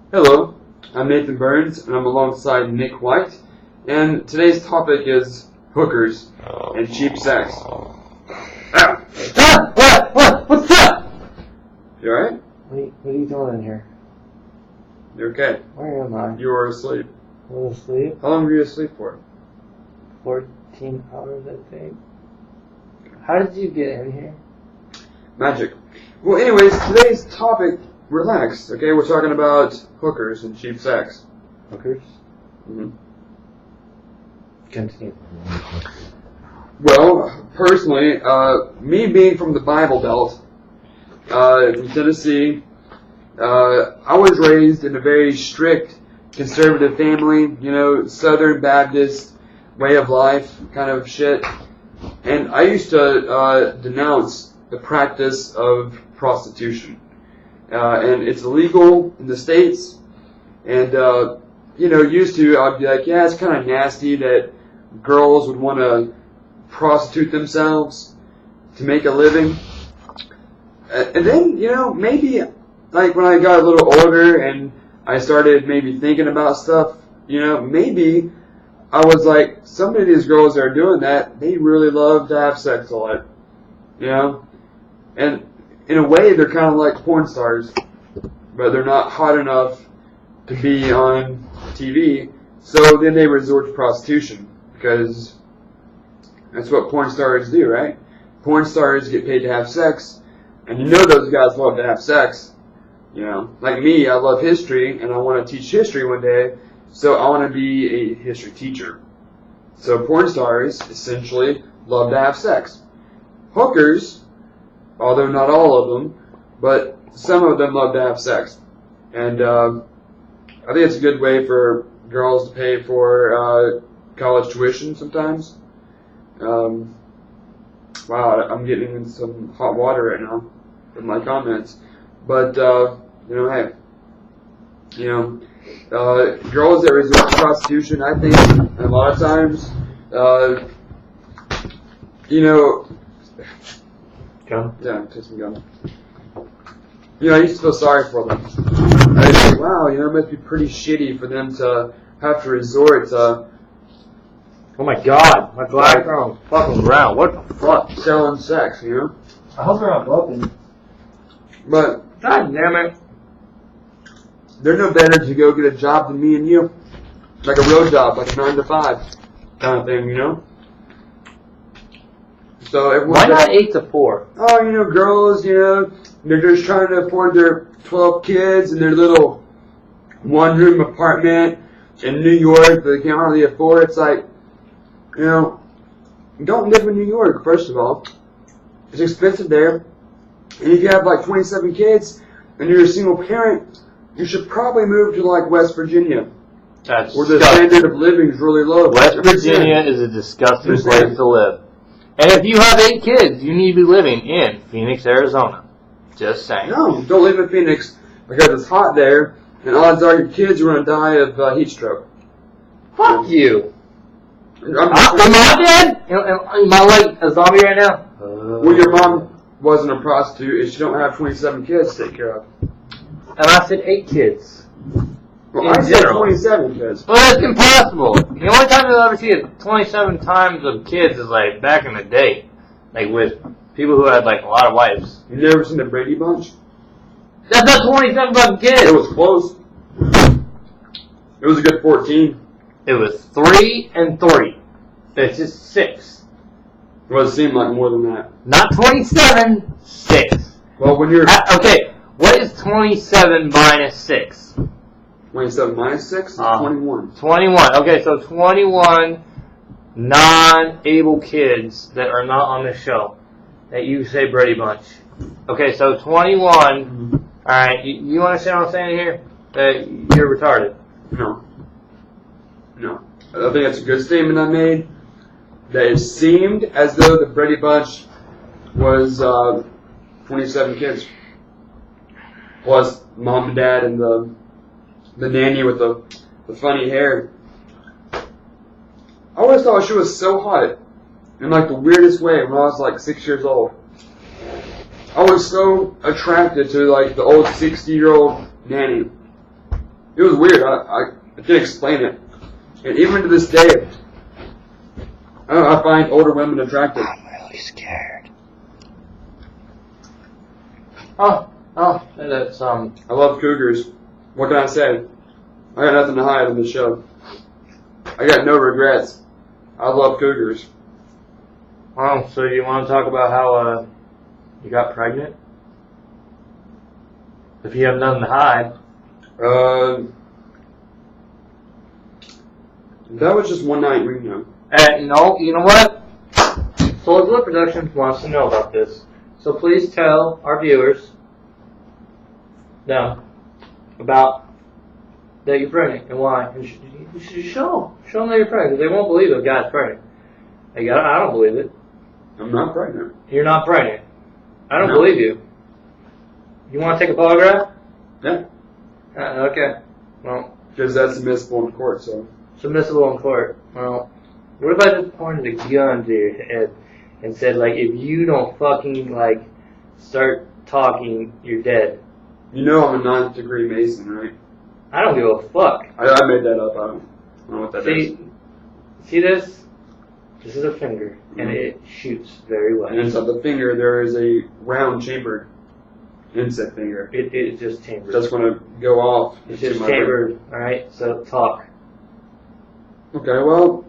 Hello, I'm Nathan Burns, and I'm alongside Nick White, and today's topic is hookers and cheap sex. Ah! What's up? You alright? What are you doing in here? You're okay. Where am I? You were asleep. I was asleep. How long were you asleep for? 14 hours, I think. How did you get in here? Magic. Well, anyways, today's topic, relax, okay? We're talking about hookers and cheap sex. Hookers? Mm-hmm. Continue. Well, personally, me being from the Bible Belt, from Tennessee, I was raised in a very strict conservative family, Southern Baptist way of life kind of shit. And I used to denounce the practice of prostitution. And it's illegal in the States. And, used to, I'd be like, yeah, it's kind of nasty that girls would want to prostitute themselves to make a living. And then, maybe, like, when I got a little older and I started maybe thinking about stuff, maybe I was like, some of these girls that are doing that, they really love to have sex a lot, And in a way, they're kind of like porn stars, but they're not hot enough to be on TV, so then they resort to prostitution, because that's what porn stars do, right? Porn stars get paid to have sex, and those guys love to have sex. Like me, I love history, and I want to teach history one day, so I want to be a history teacher. So porn stars, essentially, love to have sex. Hookers, although not all of them, but some of them love to have sex. And I think it's a good way for girls to pay for college tuition sometimes. Wow, I'm getting in some hot water right now with my comments. But, hey, girls that resort to prostitution, I think a lot of times, Go. yeah, take some gum. I used to feel sorry for them. I was like, wow, it must be pretty shitty for them to have to resort to Oh my god, my black girl fucking ground. What the fuck? selling sex, I hope they're not broken. But God damn it. they're no better to go get a job than me and you. Like a real job, like a 9 to 5 kind of thing, So everyone. Why not 8 to 4? Oh, girls, they're just trying to afford their 12 kids and their little one-room apartment in New York that they can't hardly afford. It's like, don't live in New York, first of all. It's expensive there. And if you have like 27 kids and you're a single parent, you should probably move to like West Virginia, That's where the disgusting. standard of living is really low. West Virginia is a disgusting place to live. And if you have 8 kids, you need to be living in Phoenix, Arizona. Just saying. No, don't live in Phoenix because it's hot there, and odds are your kids are going to die of heat stroke. Fuck you. I'm Am I dead? Am I like a zombie right now? Well, your mom wasn't a prostitute, and she don't have 27 kids to take care of. And I said 8 kids. Well, In I said general. 27 kids. Well, that's impossible. The only time you'll ever see 27 times of kids is like back in the day. Like with people who had like a lot of wives. You never seen the Brady Bunch? That's not 27 fucking kids. It was close. It was a good 14. It was 3 and 3. It's just 6. Well, it seemed like more than that. Not 27, 6. Well, when you're Okay, what is 27 minus 6? 27 minus 6 is 21. 21. Okay, so 21 non-able kids that are not on the show that you say Brady Bunch. Okay, so 21. Alright, you understand what I'm saying here? That you're retarded. No. I think that's a good statement I made. That it seemed as though the Brady Bunch was 27 kids. Plus mom and dad and the nanny with the funny hair. I always thought she was so hot in like the weirdest way when I was like 6 years old. I was so attracted to like the old 60-year-old nanny. It was weird. I can't explain it. And even to this day, I find older women attractive. I'm really scared. Oh, that's I love cougars. What can I say? I got nothing to hide on this show. I got no regrets. I love cougars. Oh, so you want to talk about how you got pregnant? If you have nothing to hide. That was just one night in Reno. No, you know what? Soulswood Productions wants to know about this. So please tell our viewers about that you're pregnant and why. And you should show them that you're pregnant. They won't believe a guy's pregnant. I don't believe it. I'm not pregnant. You're not pregnant. I don't No. believe you. You want to take a polygraph? Yeah. Okay. Well, Because that's admissible in court, so. submissible in court. Well, what if I just pointed a gun to your head and said, like, if you don't fucking, like, start talking, you're dead? You know I'm a 9th degree Mason, right? I don't give a fuck. I made that up. I don't know what that is. See this? This is a finger, and it shoots very well. And inside the finger, there is a round chambered insect finger. It's just chambered. That's going to go off. It's into just my brain. chambered, alright? So talk. Okay, well,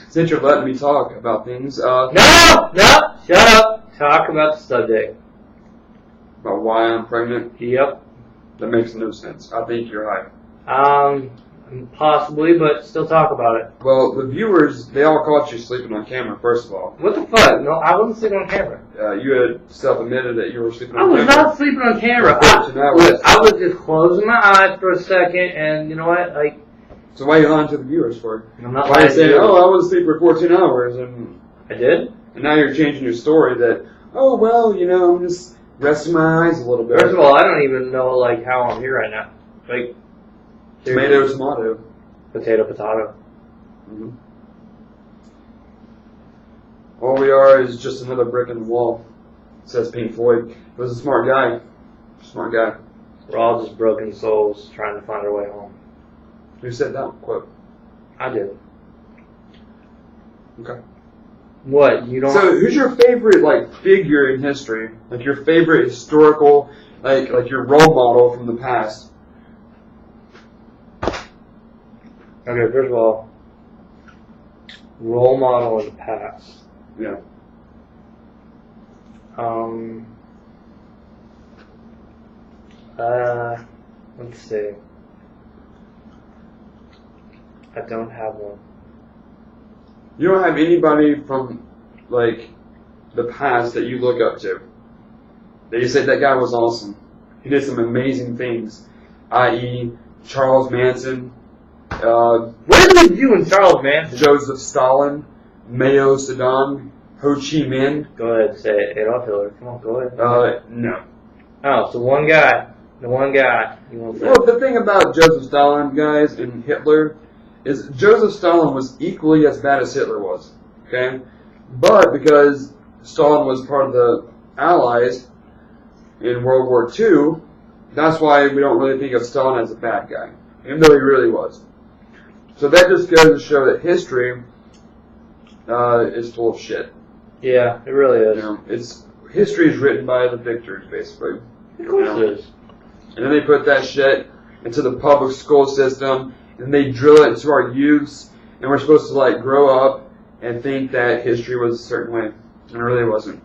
since you're letting me talk about things, No! Shut up! Talk about the subject. about why I'm pregnant, Yep. that makes no sense. I think you're high. Possibly, but still talk about it. Well, the viewers, they all caught you sleeping on camera, first of all. What the fuck? No, I wasn't sleeping on camera. You had self-admitted that you were sleeping I on was camera. not sleeping on camera. Look, I was just closing my eyes for a second, and you know what? Like, So why are you lying to the viewers for? I'm not Why are lying you to saying, you. oh, I was asleep for 14 hours, and I did? now you're changing your story that, oh, well, you know, I'm just resting my eyes a little bit. First of all, I don't even know, like, how I'm here right now. Like, Tomato, tomato. Potato, potato. Mm-hmm. All we are is just another brick in the wall, says Pink Floyd. He was a smart guy. Smart guy. We're all just broken souls trying to find our way home. Who said that quote? I did. Okay. What? You don't... So, who's your favorite, like, figure in history? Like, your favorite historical, like your role model from the past? Okay, first of all, role model in the past. Yeah. Let's see. I don't have one. You don't have anybody from, like, the past that you look up to. That you say, that guy was awesome. He did some amazing things. I.e., Charles Manson, What did we do in Charles Manson? Joseph Stalin, Mao Zedong, Ho Chi Minh. Go ahead, say it. Adolf Hitler. Come on, go ahead. No. Oh, so one guy. The one guy. You won't say. Well, the thing about Joseph Stalin, guys, and Hitler, is Joseph Stalin was equally as bad as Hitler was. Okay? But because Stalin was part of the Allies in World War II, that's why we don't really think of Stalin as a bad guy, even though he really was. So that just goes to show that history is full of shit. Yeah, it really is. You know, history is written by the victors, basically. Of course it is. And then they put that shit into the public school system, and they drill it into our youths, and we're supposed to, like, grow up and think that history was a certain way, and it really wasn't.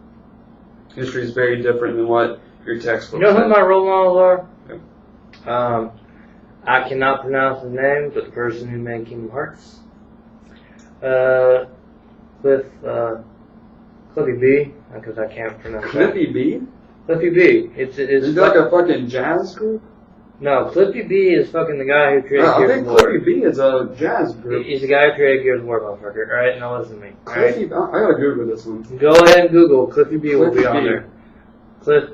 History is very different than what your textbook You know who said. my role models are? Yeah. I cannot pronounce his name, but the person who made Kingdom Hearts. Cliffy B, because I can't pronounce that. Cliffy B? Cliffy B. It's Is it like a fucking jazz group? No, Cliffy B is fucking the guy who created I Gears think of War. Cliffy B is a jazz group. He's the guy who created Gears of War, motherfucker. Alright, now listen to me. Alright? Cliffy, I gotta Google this one. Go ahead and Google. Cliffy B will Cliffy be on B. there. Cliff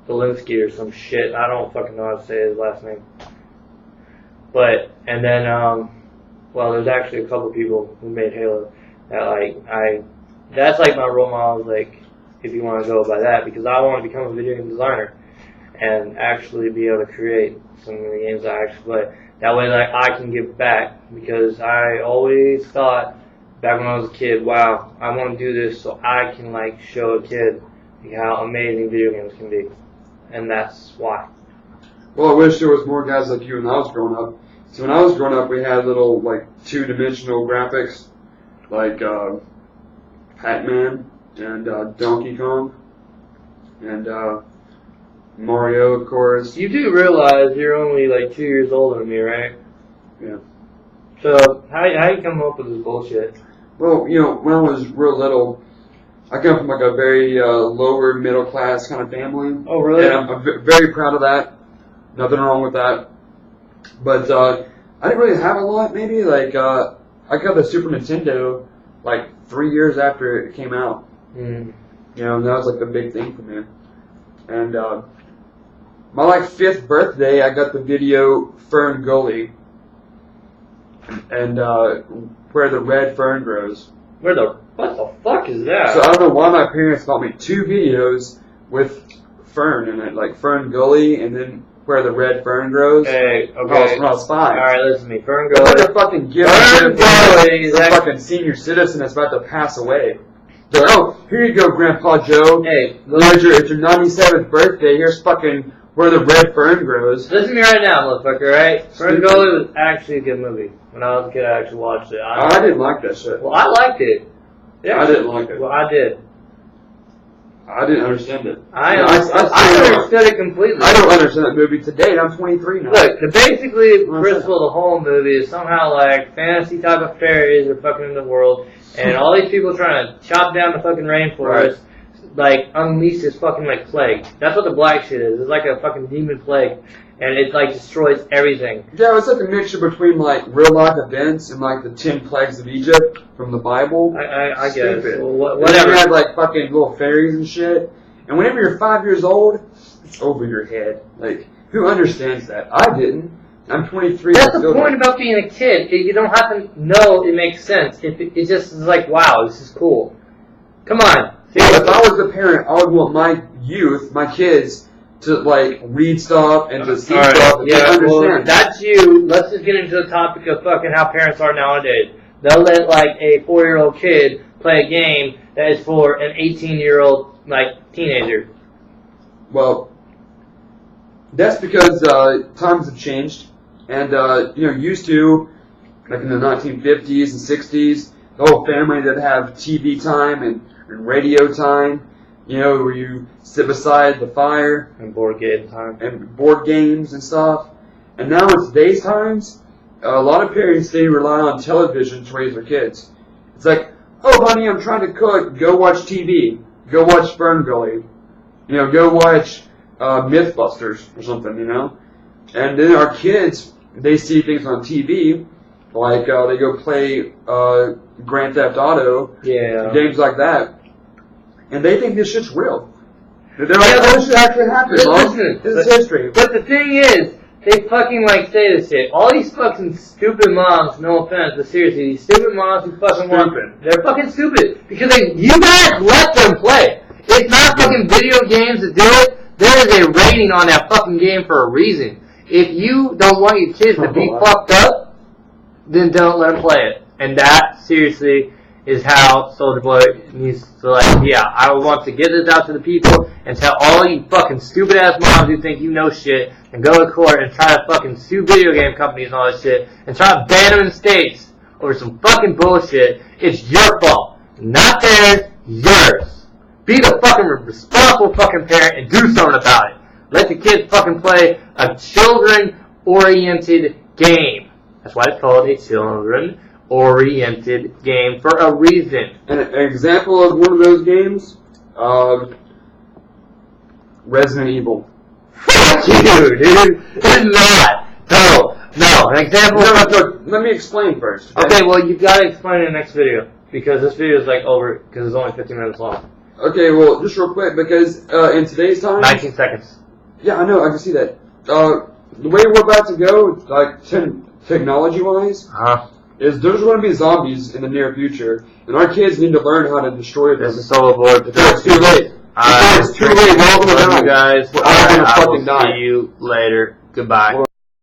Belinsky or some shit. I don't fucking know how to say his last name. But, and then, well, there's actually a couple people who made Halo that, like, that's like my role model, like, if you want to go by that, because I want to become a video game designer. and actually be able to create some of the games I actually play. That way, like, I can give back, because I always thought back when I was a kid, wow, I want to do this so I can like show a kid how amazing video games can be, and that's why. Well, I wish there was more guys like you when I was growing up. So when I was growing up, we had little like 2-dimensional graphics, like Pac-Man and Donkey Kong and Mario, of course. You do realize you're only like 2 years older than me, right? Yeah. So how you come up with this bullshit? Well, you know, when I was real little, I come from like a very lower middle class kind of family. Oh, really? And I'm very proud of that. Nothing wrong with that. But I didn't really have a lot. Maybe like I got the Super Nintendo like 3 years after it came out. Mm. You know, and that was like the big thing for me. And my like 5th birthday, I got the video Fern Gully, and where the red fern grows. What the fuck is that? So I don't know why my parents bought me 2 videos with fern in it, like Fern Gully and then where the red fern grows. Okay. When I was 5. Alright, listen to me. Fern It's Gully. like a fucking gift Fern Gully is for a actually- fucking senior citizen that's about to pass away. They're like, oh, here you go, Grandpa Joe. Hey, It's your 97th birthday. Here's fucking where the red fern grows. listen to me right now, motherfucker, right? Fern Gully was actually a good movie. When I was a kid, I actually watched it. I didn't like that shit. Well, I liked it. Yeah. I didn't like it. Well, I did. I didn't understand it. I still understood it completely. I don't understand that movie today, and I'm 23 now. Look, the basically What's principle of the whole movie is somehow like fantasy type of fairies are fucking in the world, and all these people trying to chop down the fucking rainforest, like unleash this fucking like plague. That's what the black shit is. It's like a fucking demon plague, and it like destroys everything. Yeah, it's like a mixture between like real life events and like the 10 plagues of Egypt from the Bible. I guess. Stupid. Well, And whatever. you had like fucking little fairies and shit. And whenever you're 5 years old, it's over your head. Like, who understands that? I didn't. I'm 23. That's I the still point don't. about being a kid. You don't have to know it makes sense. It just is like, wow, this is cool. Come on. If I was the parent, I would want my youth, my kids, to like read stuff and to see stuff and to understand. Well, that's you. Let's just get into the topic of fucking how parents are nowadays. They'll let like a 4-year-old kid play a game that is for an 18-year-old like teenager. Well, that's because times have changed, and you know, used to, like in the 1950s and 60s, the whole family that have TV time and radio time. You know, where you sit beside the fire And board game time. and board games and stuff. And now in today's times, a lot of parents, they rely on television to raise their kids. It's like, oh, honey, I'm trying to cook. Go watch TV. Go watch Fern Gully. You know, go watch Mythbusters or something, you know. And then our kids, they see things on TV, like they go play Grand Theft Auto, Yeah. games like that, and they think this shit's real. They're like, oh, this shit actually happened, Mom. Listen, This is history. But the thing is, they fucking like say this shit. All these fucking stupid moms, no offense, but seriously, these stupid moms who fucking Stupid. they're fucking stupid because you guys let them play. It's not fucking video games that do it. There is a rating on that fucking game for a reason. If you don't want your kids to be fucked up, then don't let them play it. And that, seriously, is how Soldier Boy needs to, like, yeah, I want to get this out to the people and tell all you fucking stupid ass moms who think you know shit and go to court and try to fucking sue video game companies and all that shit and try to ban them in states over some fucking bullshit. It's your fault. Not theirs, yours. Be the fucking responsible fucking parent and do something about it. Let the kids fucking play a children-oriented game. That's why it's called a children-oriented game for a reason. An example of one of those games, Resident Evil. Fuck you, dude. It's not. No. An example. No, let me explain first. Okay, well, you've got to explain in the next video because this video is like over because it's only 15 minutes long. Okay, well, just real quick, because in today's time... 19 seconds. Yeah, I know, I can see that. The way we're about to go, like, technology-wise, is there's going to be zombies in the near future, and our kids need to learn how to destroy them. This is Solo Board. Before it's too late. It's too late. We're all gonna Love die. you guys. We're all gonna I will fucking die. see you later. Goodbye.